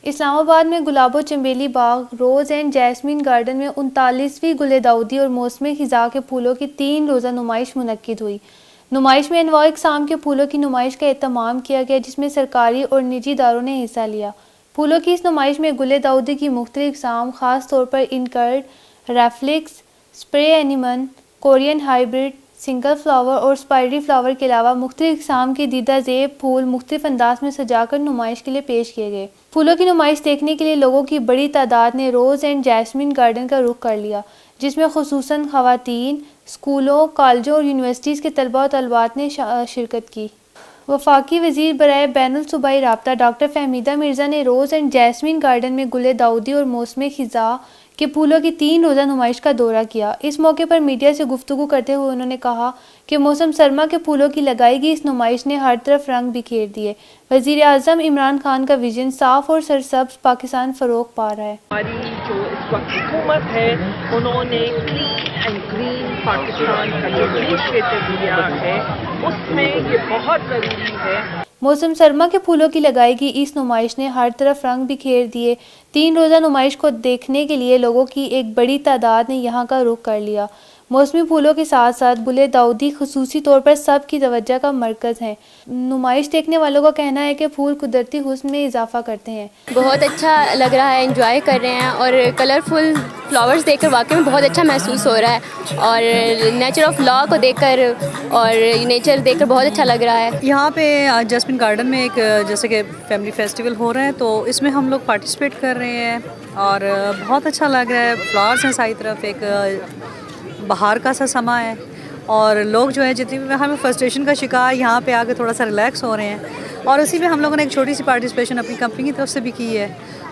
इस्लामाबाद में गुलाबो चंबेली बाग, रोज़ and jasmine garden में 39वीं गुले दाऊदी और मौसमी खिज़ा के फूलों की 3 रोज़ा नुमाइश मुनक्किद हुई। नुमाइश में अनवाई अक़साम के फूलों की नुमाइश का एहतमाम किया गया, जिसमें सरकारी और निजी इदारों ने हिस्सा लिया। फूलों की इस नुमाइश में गुले दाऊदी की मुख्तलिफ अक़साम, ख़ास तौर पर incurved, reflex, spray anemone, Korean hybrid, single flower और स्पाइडरी फ्लावर के अलावा मुख्तलिफ अक़साम के दीदा ज़ेब फूल मुख्तलिफ अंदाज में सजाकर नुमाइश के लिए पेश किए गए। फूलों की नुमाइश देखने के लिए लोगों की बड़ी तादाद ने रोज़ एंड जैस्मीन गार्डन का रुख कर लिया, जिसमें खुसूसन ख़वातीन, स्कूलों, कॉलेजों और यूनिवर्सिटीज़ के तलबा और तलबात ने शिरकत की। वफाकी वज़ीर बराए बैनुल सूबाई राब्ता डॉक्टर फहमीदा मिर्ज़ा ने रोज़ एंड जैस्मीन गार्डन में गुले दाऊदी और मौसमी खिज़ा के फूलों की 3 रोज़ा नुमाइश का दौरा किया। इस मौके पर मीडिया से गुफ्तगू करते हुए उन्होंने कहा कि मौसम सरमा के फूलों की लगाई गई इस नुमाइश ने हर तरफ रंग बिखेर दिए। वज़ीर आज़म इमरान खान का विजन साफ और सरसब्ज पाकिस्तान फ़रोग पा रहा है। हमारी जो इस वक्त हुकूमत है, उन्होंने क्लीन एंड ग्रीन पाकिस्तान का जो इनिशिएटिव लिया है, उसमें ये बहुत ज़रूरी है। मौसम सरमा के फूलों की लगाई गई इस नुमाइश ने हर तरफ रंग बिखेर दिए। 3 रोज़ा नुमाइश को देखने के लिए लोगों की एक बड़ी तादाद ने यहाँ का रुख कर लिया। मौसमी फूलों के साथ साथ गुले दाऊदी खुसूसी तौर पर सबकी तवज्जो का मरकज़ हैं। नुमाइश देखने वालों का कहना है कि फूल कुदरती हुस्न में इजाफा करते हैं। बहुत अच्छा लग रहा है, एंजॉय कर रहे हैं और कलरफुल फ्लावर्स देखकर वाकई में बहुत अच्छा महसूस हो रहा है और नेचर ऑफ लॉ को देखकर और नेचर देखकर बहुत अच्छा लग रहा है। यहाँ पे जैस्मिन गार्डन में एक जैसे कि फैमिली फेस्टिवल हो रहा है, तो इसमें हम लोग पार्टिसिपेट कर रहे हैं और बहुत अच्छा लग रहा है। फ्लावर्स हैं सारी तरफ, एक बाहर का सा समा है और लोग जो है जितनी भी हमें फ्रस्ट्रेशन का शिकार यहाँ पे आके थोड़ा सा रिलैक्स हो रहे हैं। और उसी में हम लोगों ने एक छोटी सी पार्टिसिपेशन अपनी कंपनी की तरफ से भी की है।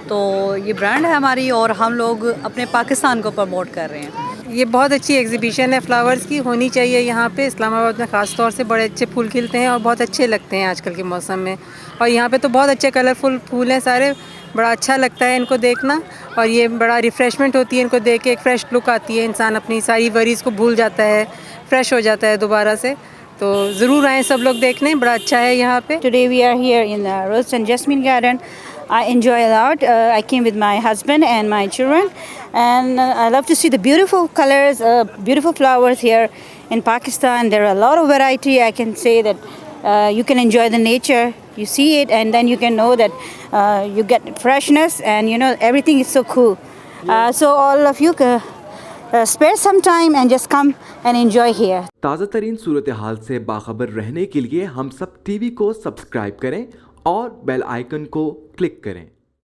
तो ये ब्रांड है हमारी और हम लोग अपने पाकिस्तान को प्रमोट कर रहे हैं। ये बहुत अच्छी एग्जीबिशन है, फ्लावर्स की होनी चाहिए यहाँ पे। इस्लामाबाद में ख़ास तौर से बड़े अच्छे फूल खिलते हैं और बहुत अच्छे लगते हैं आजकल के मौसम में। और यहाँ पे तो बहुत अच्छे कलरफुल फूल हैं सारे, बड़ा अच्छा लगता है इनको देखना और ये बड़ा रिफ़्रेशमेंट होती है इनको देख के। एक फ़्रेश लुक आती है, इंसान अपनी सारी वरीज़ को भूल जाता है, फ्रेश हो जाता है दोबारा से। तो ज़रूर आएँ सब लोग देखने, बड़ा अच्छा है यहाँ पे। Today we are here in the Rose and Jasmine Garden. I enjoy a lot. I came with my husband and my children, and I love to see the beautiful colors, beautiful flowers here in Pakistan. There are a lot of variety. I can say that you can enjoy the nature. You see it, and then you can know that you get freshness, and you know everything is so cool. So all of you spare some time and just come and enjoy here. ताज़ा तरीन सूरत हाल से बाखबर रहने के लिए हम सब TV को subscribe करें और बेल आइकन को क्लिक करें।